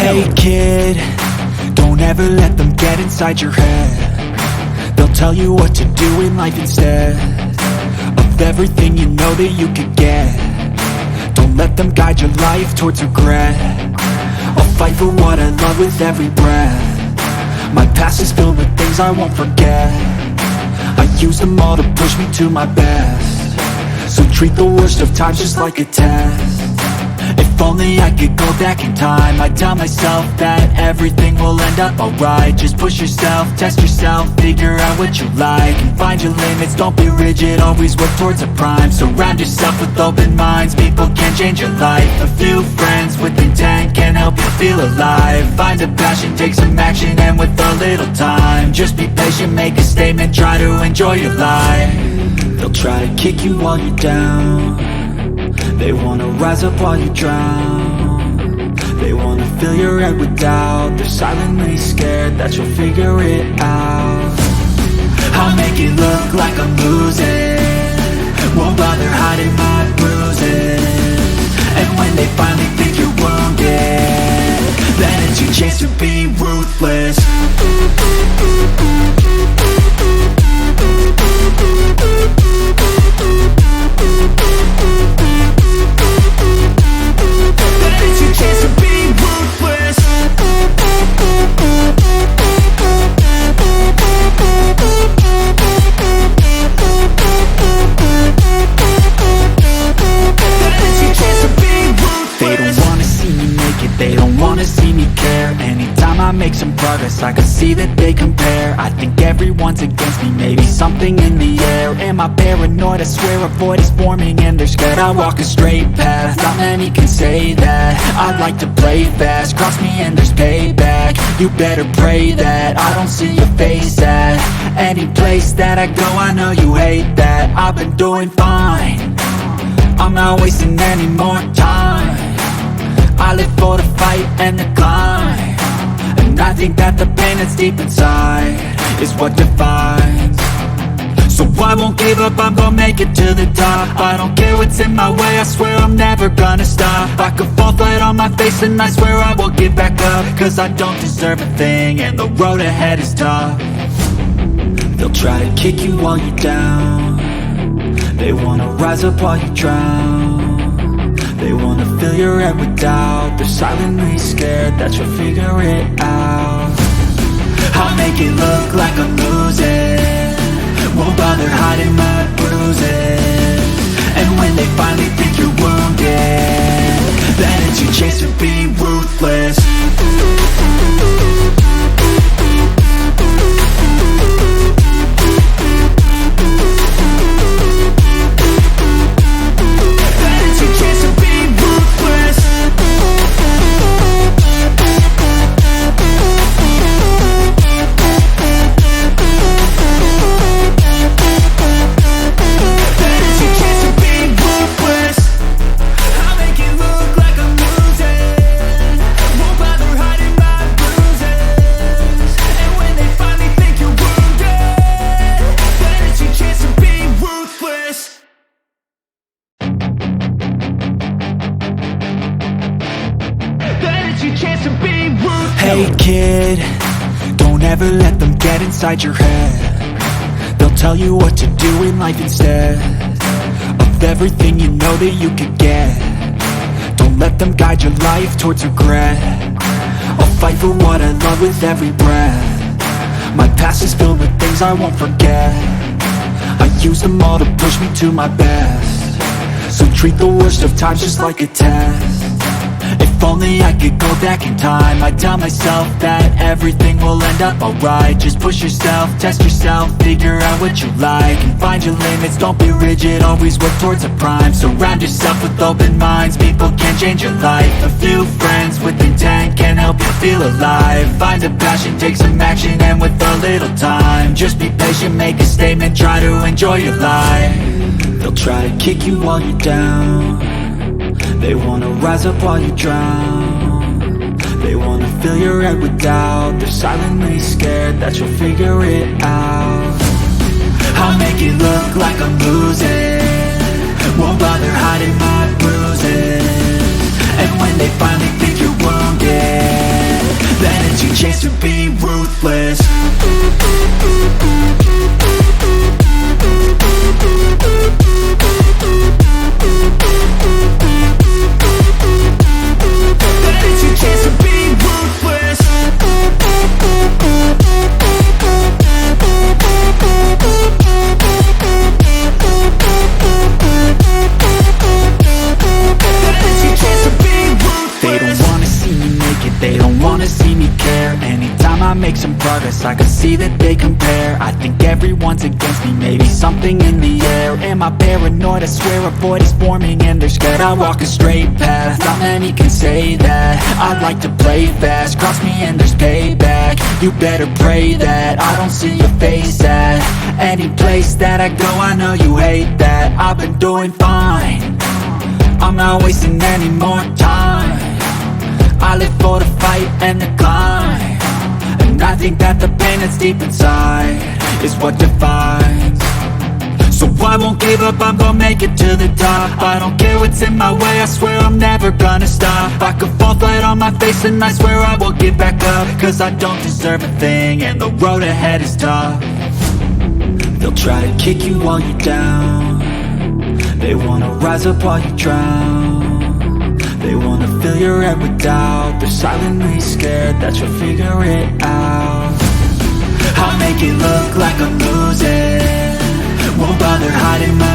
Hey kid, don't ever let them get inside your head. They'll tell you what to do in life instead of everything you know that you could get. Don't let them guide your life towards regret. I'll fight for what I love with every breath. My past is filled with things I won't forget. I use them all to push me to my best. So treat the worst of times just like a test. If only I could go back in time, I'd tell myself that everything will end up alright. Just push yourself, test yourself, figure out what you like, and find your limits, don't be rigid, always work towards a prime. Surround yourself with open minds, people can change your life. A few friends with intent can help you feel alive. Find a passion, take some action, and with a little time, just be patient, make a statement, try to enjoy your life. They'll try to kick you while you're down. They wanna rise up while you drown. They wanna fill your head with doubt. They're silently scared that you'll figure it out. I'll make it look like I'm losing, won't bother hiding my bruises. And when they finally think you're wounded, then it's your chance to be ruthless. They don't wanna see me care. Anytime I make some progress, I can see that they compare. I think everyone's against me, maybe something in the air. Am I paranoid? I swear a void is forming and they're scared. I walk a straight path, not many can say that. I like to play fast, cross me and there's payback. You better pray that I don't see your face at any place that I go. I know you hate that. I've been doing fine, I'm not wasting any more time. I live for the fight and the climb, and I think that the pain that's deep inside is what defines. So I won't give up, I'm gonna make it to the top. I don't care what's in my way, I swear I'm never gonna stop. I could fall flat on my face and I swear I won't give back up, cause I don't deserve a thing and the road ahead is tough. They'll try to kick you while you're down. They wanna rise up while you drown. They wanna fill your head with doubt. They're silently scared that you'll figure it out. I'll make it look like I'm losing, won't bother hiding my bruises. And when they finally think you're wounded, then it's your chance to be ruthless. Hey kid, don't ever let them get inside your head. They'll tell you what to do in life instead of everything you know that you could get. Don't let them guide your life towards regret. I'll fight for what I love with every breath. My past is filled with things I won't forget. I use them all to push me to my best. So treat the worst of times just like a test. If only I could go back in time, I'd tell myself that everything will end up alright. Just push yourself, test yourself, figure out what you like, and find your limits, don't be rigid, always work towards a prime. Surround yourself with open minds, people can change your life. A few friends with intent can help you feel alive. Find a passion, take some action, and with a little time, just be patient, make a statement, try to enjoy your life. They'll try to kick you while you're down. They wanna rise up while you drown. They wanna fill your head with doubt. They're silently scared that you'll figure it out. I'll make it look like I'm losing, won't bother hiding my bruises. And when they finally think you're wounded, chance to be ruthless. But it's your chance to be ruthless. They don't wanna see me make it, they don't wanna see me care. Anytime I make some progress, I can see that they compare. I think everyone's against me, maybe something in the air. Am I paranoid? I swear a void is forming and they're scared. I walk a straight path, not many can say that. I like to play fast, cross me and there's payback. You better pray that I don't see your face at any place that I go. I know you hate that. I've been doing fine, I'm not wasting any more time. I live for the fight and the climb, and I think that the pain that's deep inside is what defines. So I won't give up, I'm gonna make it to the top. I don't care what's in my way, I swear I'm never gonna stop. I could fall flat on my face and I swear I will get back up, cause I don't deserve a thing and the road ahead is tough. They'll try to kick you while you're down, they wanna rise up while you drown. They wanna fill your head with doubt, they're silently scared that you'll figure it out. I'll make it look like I'm losing, won't bother hiding my